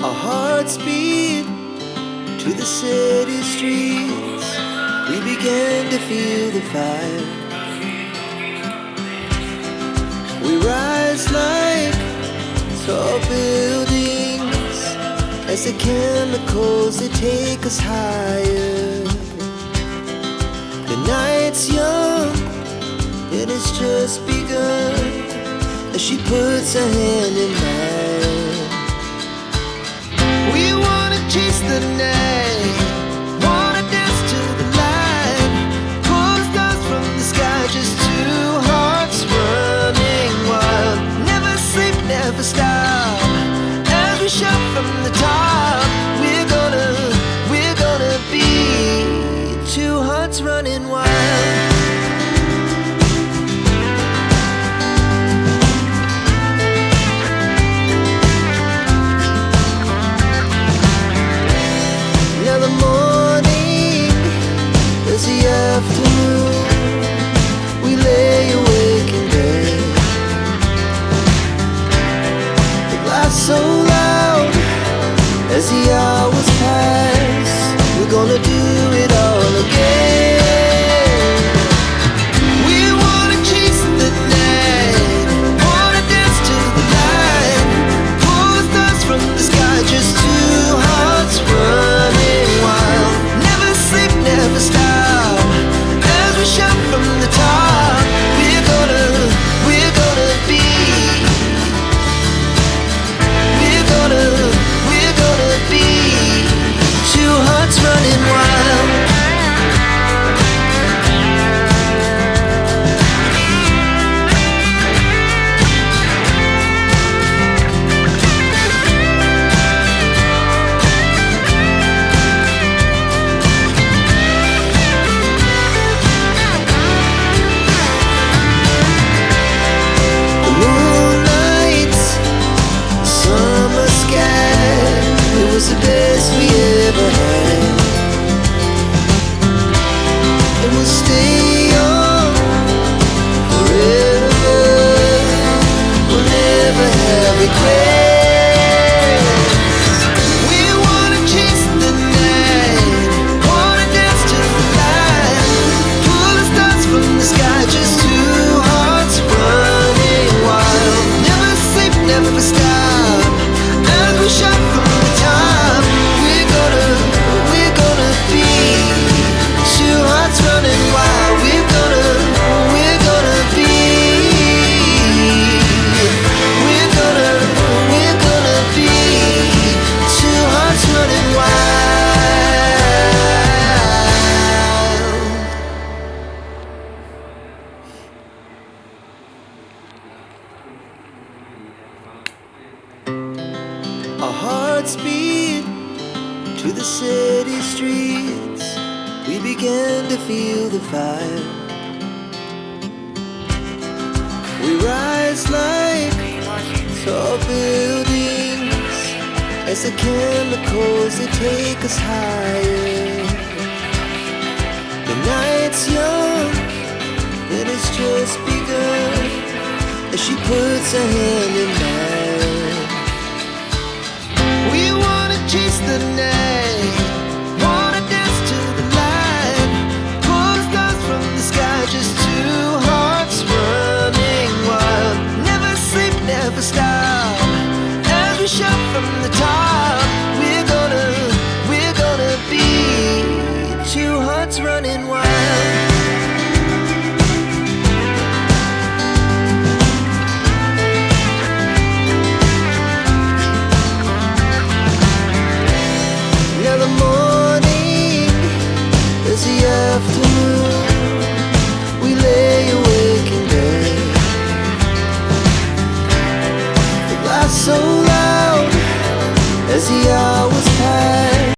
Our hearts beat to the city streets. We began to feel the fire. We rise like tall buildings as the chemicals, they take us higher. The night's young and it's just begun as she puts her hand in mine. We wanna chase the night, wanna dance to the light, pull stars from the sky, just two hearts running wild. Never sleep, never stop, as we shout from the top. We're gonna be two hearts running wild. Now the morning is the afternoon. We lay awake in bed. The glass so loud as the hours pass. We're gonna do it all again. We wanna chase the night, wanna dance to the light, pull stars from the sky, just two hearts running wild. Never sleep, never stop, as we shout from the top. We're gonna be, we're gonna be two hearts running wild. The moonlight, summer sky, it was the best we ever had. And we'll stay on forever. We'll never have regrets. We wanna chase the night, wanna dance to the light, pull the stars from the sky, just two hearts running wild. Never sleep, never stop, as we shout from the top. We're gonna be two hearts running wild. We're gonna be, we're gonna be two hearts running wild. Our hearts beat to the city streets. We began to feel the fire. We rise like tall buildings as the chemicals, they take us higher. The night's young and it's just begun as she puts her hand in mine. We wanna chase the night, wanna dance to the light, pull stars from the sky, just two hearts running wild. Never sleep, never stop, as we shout from the top. We're gonna be two hearts running wild.